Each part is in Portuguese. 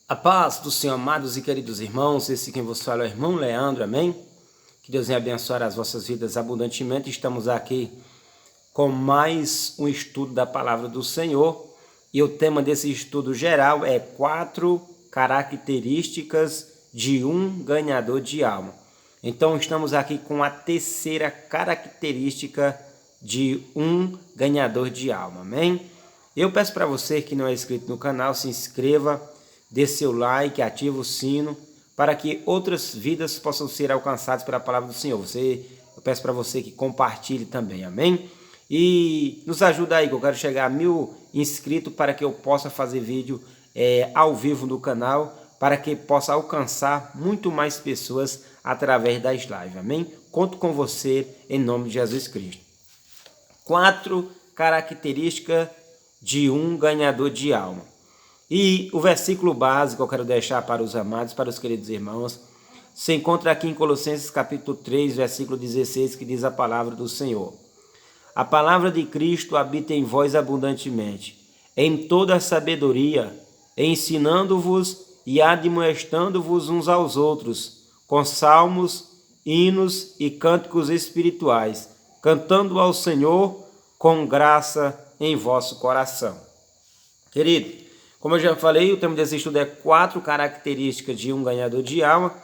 A paz do Senhor, amados e queridos irmãos, esse quem vos fala é o irmão Leandro, amém? Que Deus venha abençoar as vossas vidas abundantemente. Estamos aqui com mais um estudo da palavra do Senhor e o tema desse estudo geral é 4 características de um ganhador de alma. Então estamos aqui com a terceira característica de um ganhador de alma, amém? Eu peço para você que não é inscrito no canal, se inscreva, dê seu like, ative o sino, para que outras vidas possam ser alcançadas pela palavra do Senhor. Eu peço para você que compartilhe também, amém? E nos ajuda aí, que eu quero chegar a 1000 inscritos para que eu possa fazer vídeo ao vivo no canal, para que possa alcançar muito mais pessoas através das lives, amém? Conto com você em nome de Jesus Cristo. 4 características de um ganhador de alma. E o versículo básico que eu quero deixar para os amados, para os queridos irmãos, se encontra aqui em Colossenses capítulo 3, versículo 16, que diz a palavra do Senhor. A palavra de Cristo habita em vós abundantemente, em toda a sabedoria, ensinando-vos e admoestando-vos uns aos outros, com salmos, hinos e cânticos espirituais, cantando ao Senhor com graça em vosso coração. Querido, como eu já falei, o tema desse estudo é 4 características de um ganhador de alma.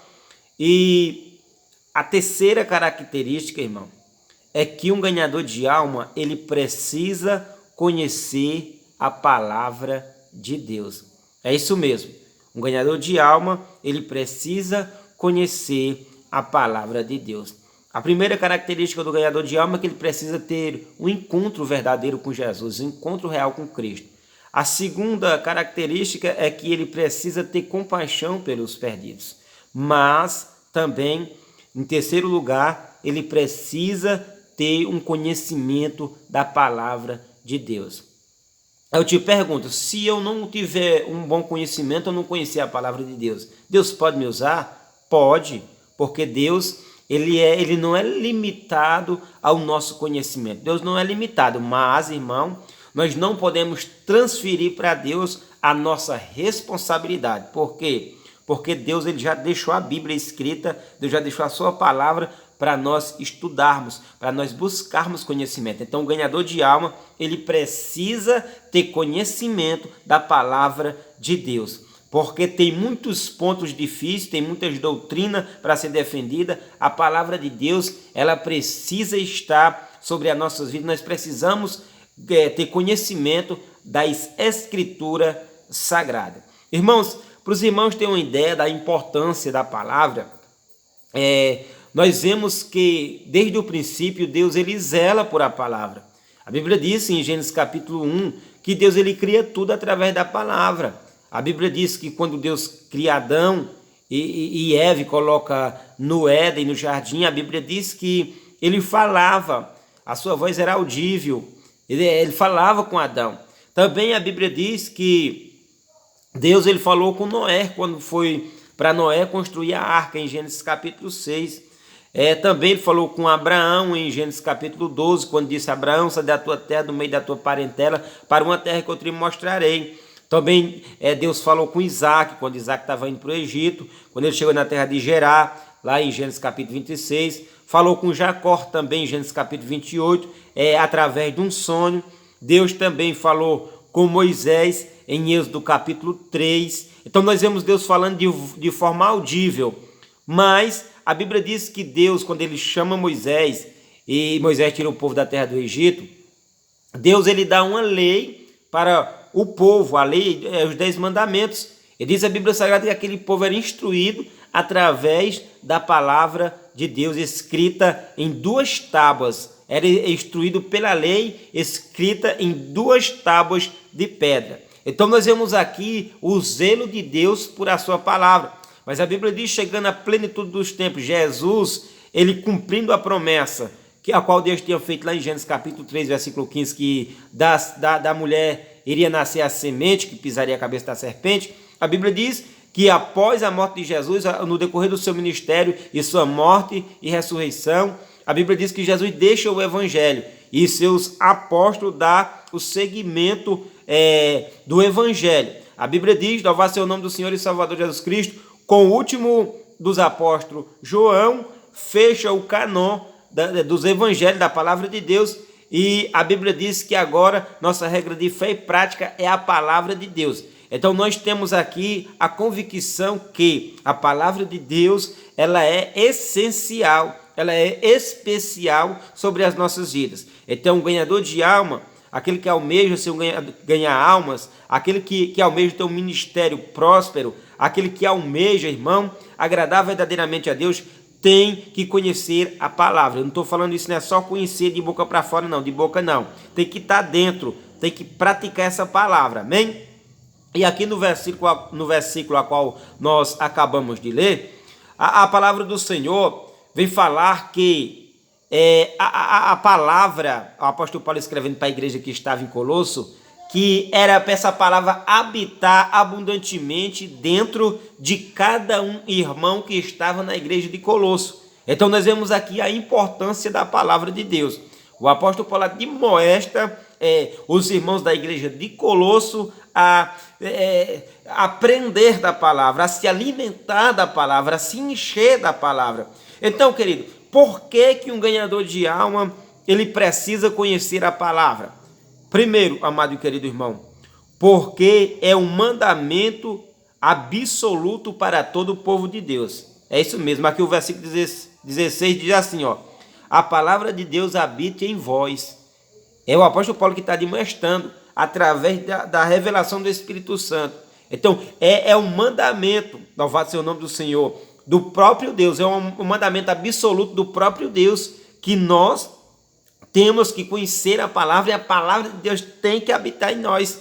E a terceira característica, irmão, é que um ganhador de alma, ele precisa conhecer a palavra de Deus. É isso mesmo. Um ganhador de alma, ele precisa conhecer a palavra de Deus. A primeira característica do ganhador de alma é que ele precisa ter um encontro verdadeiro com Jesus, um encontro real com Cristo. A segunda característica é que ele precisa ter compaixão pelos perdidos. Mas também, em terceiro lugar, ele precisa ter um conhecimento da palavra de Deus. Eu te pergunto, se eu não tiver um bom conhecimento, eu não conhecer a palavra de Deus, Deus pode me usar? Pode, porque Deus ele não é limitado ao nosso conhecimento. Deus não é limitado, mas, irmão, nós não podemos transferir para Deus a nossa responsabilidade. Por quê? Porque Deus ele já deixou a Bíblia escrita, Deus já deixou a sua palavra para nós estudarmos, para nós buscarmos conhecimento. Então, o ganhador de alma, ele precisa ter conhecimento da palavra de Deus. Porque tem muitos pontos difíceis, tem muitas doutrinas para ser defendida. A palavra de Deus, ela precisa estar sobre as nossas vidas. Nós precisamos ter conhecimento das Escrituras Sagradas. Irmãos, para os irmãos terem uma ideia da importância da palavra, nós vemos que desde o princípio Deus ele zela por a palavra. A Bíblia diz em Gênesis capítulo 1 que Deus ele cria tudo através da palavra. A Bíblia diz que quando Deus cria Adão e Eva coloca no Éden, no jardim, a Bíblia diz que ele falava, a sua voz era audível, ele falava com Adão. Também a Bíblia diz que Deus ele falou com Noé quando foi para Noé construir a arca em Gênesis capítulo 6. Também ele falou com Abraão em Gênesis capítulo 12, quando disse: Abraão, sai da tua terra, do meio da tua parentela, para uma terra que eu te mostrarei. Também Deus falou com Isaac, quando Isaac estava indo para o Egito, quando ele chegou na terra de Gerar, lá em Gênesis capítulo 26. Falou com Jacó também em Gênesis capítulo 28, através de um sonho. Deus também falou com Moisés em Êxodo capítulo 3. Então nós vemos Deus falando de forma audível. Mas a Bíblia diz que Deus, quando ele chama Moisés, e Moisés tira o povo da terra do Egito, Deus ele dá uma lei para o povo, a lei, os 10 mandamentos. Ele diz a Bíblia Sagrada que aquele povo era instruído através da palavra de Deus, escrita em 2 tábuas. Era instruído pela lei, escrita em 2 tábuas de pedra. Então nós vemos aqui o zelo de Deus por a sua palavra. Mas a Bíblia diz, chegando à plenitude dos tempos, Jesus, ele cumprindo a promessa, a qual Deus tinha feito lá em Gênesis capítulo 3, versículo 15, que da mulher iria nascer a semente, que pisaria a cabeça da serpente. A Bíblia diz que após a morte de Jesus, no decorrer do seu ministério e sua morte e ressurreição, a Bíblia diz que Jesus deixa o evangelho e seus apóstolos dão o seguimento do evangelho. A Bíblia diz, louvado seja o nome do Senhor e Salvador Jesus Cristo, com o último dos apóstolos, João, fecha o canon dos evangelhos, da palavra de Deus, e a Bíblia diz que agora nossa regra de fé e prática é a palavra de Deus. Então nós temos aqui a convicção que a palavra de Deus, ela é essencial, ela é especial sobre as nossas vidas. Então o ganhador de alma, aquele que almeja ganhar almas, aquele que almeja ter um ministério próspero, aquele que almeja, irmão, agradar verdadeiramente a Deus, tem que conhecer a palavra. Eu não estou falando isso, não é só conhecer de boca para fora, não, de boca não. Tem que estar dentro, tem que praticar essa palavra, amém? E aqui no versículo a qual nós acabamos de ler, a palavra do Senhor vem falar que a palavra, o apóstolo Paulo escrevendo para a igreja que estava em Colosso, que era para essa palavra habitar abundantemente dentro de cada um irmão que estava na igreja de Colosso. Então nós vemos aqui a importância da palavra de Deus. O apóstolo Paulo admoesta os irmãos da igreja de Colosso a aprender da palavra, a se alimentar da palavra, a se encher da palavra. Então, querido, por que um ganhador de alma ele precisa conhecer a palavra? Primeiro, amado e querido irmão, porque é um mandamento absoluto para todo o povo de Deus. É isso mesmo, aqui o versículo 16 diz assim, ó: a palavra de Deus habita em vós. É o apóstolo Paulo que está demonstrando através da revelação do Espírito Santo. Então, é um mandamento, louvado seja o nome do Senhor, do próprio Deus, é um mandamento absoluto do próprio Deus, que nós temos que conhecer a palavra, e a palavra de Deus tem que habitar em nós.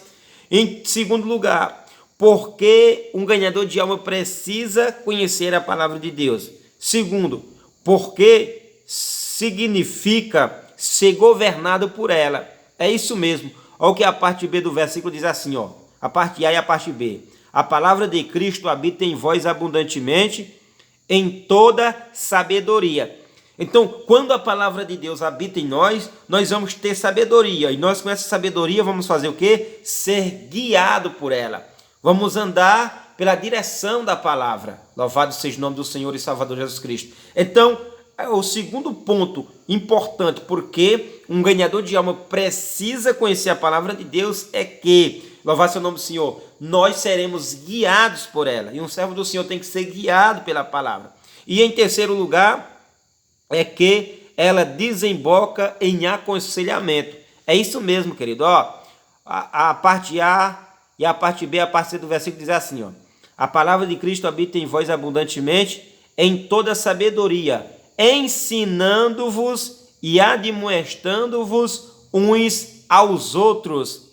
Em segundo lugar, porque um ganhador de alma precisa conhecer a palavra de Deus. Segundo, porque significa ser governado por ela. É isso mesmo. Olha o que a parte B do versículo diz assim, ó, a parte A e a parte B. A palavra de Cristo habita em vós abundantemente, em toda sabedoria. Então, quando a palavra de Deus habita em nós, nós vamos ter sabedoria. E nós, com essa sabedoria, vamos fazer o quê? Ser guiado por ela. Vamos andar pela direção da palavra. Louvado seja o nome do Senhor e Salvador Jesus Cristo. Então, o segundo ponto importante, porque um ganhador de alma precisa conhecer a palavra de Deus, é que, louvado seja o nome do Senhor, nós seremos guiados por ela. E um servo do Senhor tem que ser guiado pela palavra. E em terceiro lugar, é que ela desemboca em aconselhamento. É isso mesmo, querido. Ó, a parte A e a parte B, a parte C do versículo diz assim, ó: a palavra de Cristo habita em vós abundantemente, em toda sabedoria, ensinando-vos e admoestando-vos uns aos outros.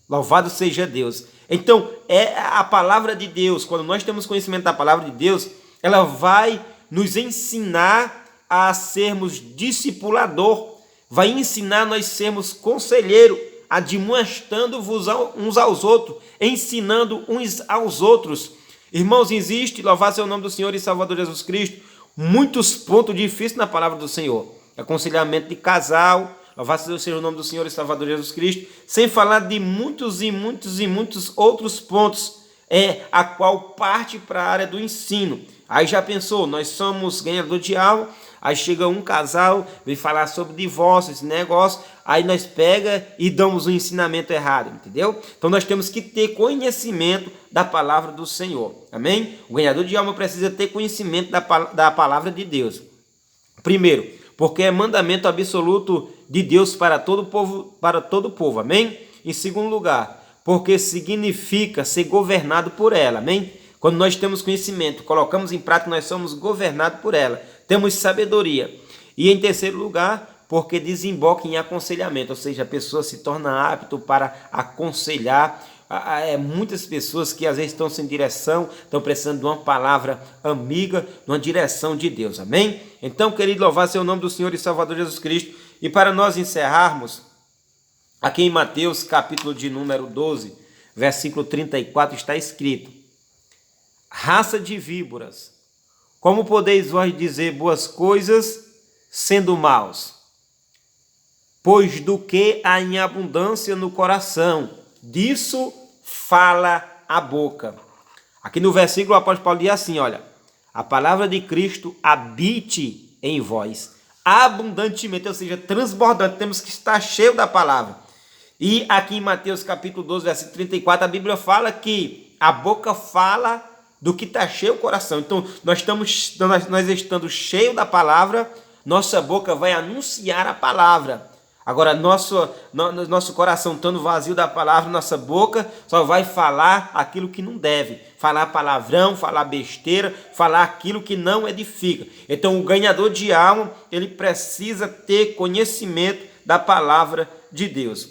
Louvado seja Deus. Então, é a palavra de Deus. Quando nós temos conhecimento da palavra de Deus, ela vai nos ensinar a sermos discipulador, vai ensinar nós sermos conselheiro, admoestando-vos uns aos outros, ensinando uns aos outros. Irmãos, existe, louvado seja o nome do Senhor e Salvador Jesus Cristo, muitos pontos difíceis na palavra do Senhor. Aconselhamento de casal, louvado seja o nome do Senhor e Salvador Jesus Cristo, sem falar de muitos outros pontos, a qual parte para a área do ensino. Aí já pensou, nós somos ganhador de alma, aí chega um casal, vem falar sobre divórcio, esse negócio, aí nós pega e damos um ensinamento errado, entendeu? Então nós temos que ter conhecimento da palavra do Senhor, amém? O ganhador de alma precisa ter conhecimento da palavra de Deus. Primeiro, porque é mandamento absoluto de Deus para todo o povo, amém? Em segundo lugar, porque significa ser governado por ela, amém? Quando nós temos conhecimento, colocamos em prática, nós somos governados por ela. Temos sabedoria. E em terceiro lugar, porque desemboca em aconselhamento, ou seja, a pessoa se torna apta para aconselhar. Muitas pessoas que às vezes estão sem direção, estão precisando de uma palavra amiga, de uma direção de Deus, amém? Então, querido, louvado seja o nome do Senhor e Salvador Jesus Cristo. E para nós encerrarmos, aqui em Mateus, capítulo de número 12, versículo 34, está escrito: raça de víboras, como podeis vós dizer boas coisas, sendo maus? Pois do que há em abundância no coração, disso fala a boca. Aqui no versículo o apóstolo Paulo diz assim, olha, a palavra de Cristo habite em vós abundantemente, ou seja, transbordante, temos que estar cheio da palavra. E aqui em Mateus capítulo 12, versículo 34, a Bíblia fala que a boca fala do que está cheio o coração. Então, nós estando cheio da palavra, nossa boca vai anunciar a palavra. Agora, nosso coração estando vazio da palavra, nossa boca só vai falar aquilo que não deve. Falar palavrão, falar besteira, falar aquilo que não edifica. Então, o ganhador de alma, ele precisa ter conhecimento da palavra de Deus.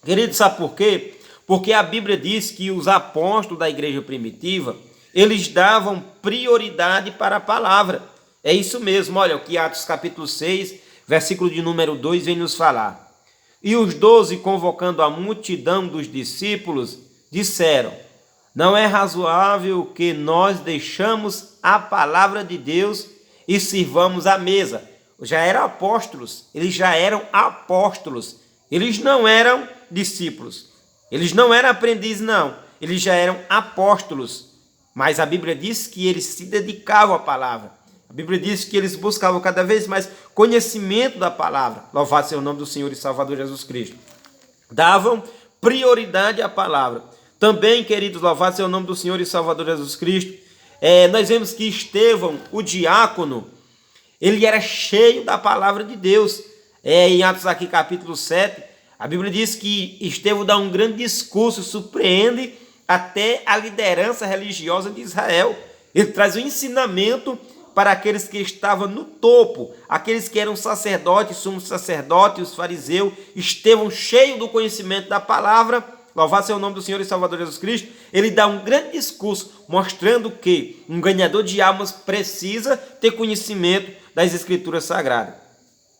Querido, sabe por quê? Porque a Bíblia diz que os apóstolos da igreja primitiva, eles davam prioridade para a palavra. É isso mesmo, olha, o que Atos capítulo 6, versículo de número 2 vem nos falar. E os 12, convocando a multidão dos discípulos, disseram, não é razoável que nós deixamos a palavra de Deus e sirvamos a mesa. Já eram apóstolos, eles já eram apóstolos, eles não eram discípulos, eles não eram aprendizes não, eles já eram apóstolos, mas a Bíblia diz que eles se dedicavam à palavra. A Bíblia diz que eles buscavam cada vez mais conhecimento da palavra. Louvado seja o nome do Senhor e Salvador Jesus Cristo. Davam prioridade à palavra. Também, queridos, louvado seja o nome do Senhor e Salvador Jesus Cristo. Nós vemos que Estevão, o diácono, ele era cheio da palavra de Deus. Em Atos aqui capítulo 7, a Bíblia diz que Estevão dá um grande discurso, surpreende até a liderança religiosa de Israel. Ele traz um ensinamento para aqueles que estavam no topo, aqueles que eram sacerdotes, sumos sacerdotes, os fariseus. Estevão, cheio do conhecimento da palavra, louvado seja o nome do Senhor e Salvador Jesus Cristo, ele dá um grande discurso, mostrando que um ganhador de almas precisa ter conhecimento das Escrituras Sagradas.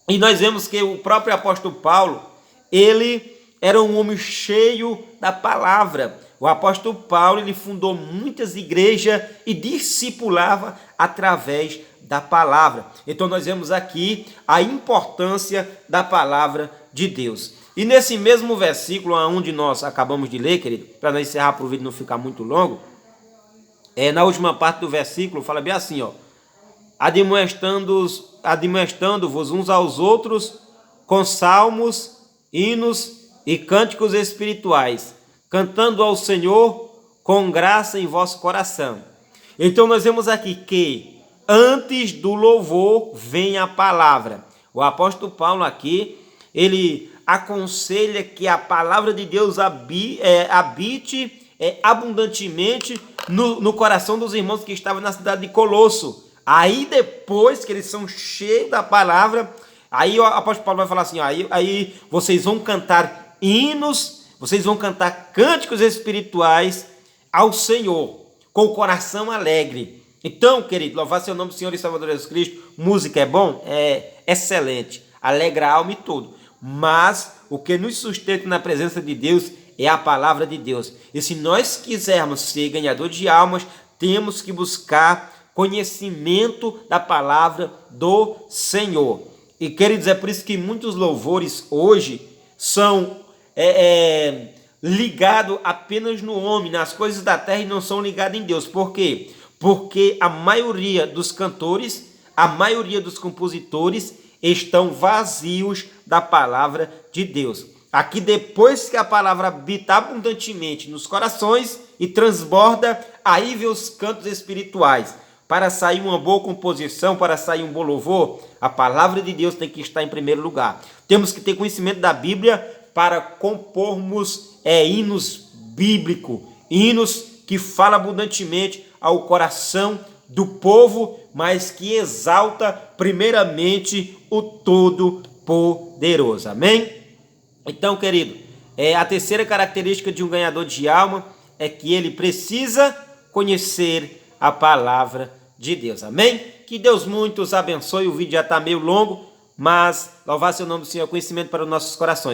E nós vemos que o próprio apóstolo Paulo, ele era um homem cheio da palavra. O apóstolo Paulo, ele fundou muitas igrejas e discipulava através da palavra. Então nós vemos aqui a importância da palavra de Deus. E nesse mesmo versículo onde nós acabamos de ler, querido, para nós encerrar para o vídeo não ficar muito longo, na última parte do versículo fala bem assim, ó, admoestando-vos uns aos outros com salmos, hinos e cânticos espirituais, cantando ao Senhor com graça em vosso coração. Então nós vemos aqui que antes do louvor vem a palavra. O apóstolo Paulo aqui, ele aconselha que a palavra de Deus habite abundantemente no coração dos irmãos que estavam na cidade de Colosso. Aí depois que eles são cheios da palavra, aí o apóstolo Paulo vai falar assim, aí vocês vão cantar hinos, vocês vão cantar cânticos espirituais ao Senhor, com o coração alegre. Então, querido, louvado seja o nome do Senhor e Salvador Jesus Cristo. Música é bom? É excelente, alegra a alma e tudo. Mas o que nos sustenta na presença de Deus é a palavra de Deus. E se nós quisermos ser ganhador de almas, temos que buscar conhecimento da palavra do Senhor. E, queridos, é por isso que muitos louvores hoje são ligados apenas no homem, nas coisas da terra, e não são ligados em Deus. Por quê? Porque a maioria dos cantores, a maioria dos compositores estão vazios da palavra de Deus. Aqui, depois que a palavra habita abundantemente nos corações e transborda, aí vem os cantos espirituais. Para sair uma boa composição, para sair um bom louvor, a palavra de Deus tem que estar em primeiro lugar. Temos que ter conhecimento da Bíblia para compormos hinos bíblicos, hinos que falam abundantemente ao coração do povo, mas que exalta primeiramente o Todo-Poderoso. Amém? Então, querido, a terceira característica de um ganhador de alma é que ele precisa conhecer a palavra de Deus. Amém? Que Deus muito os abençoe. O vídeo já está meio longo, mas louvado seja o nome do Senhor, conhecimento para os nossos corações.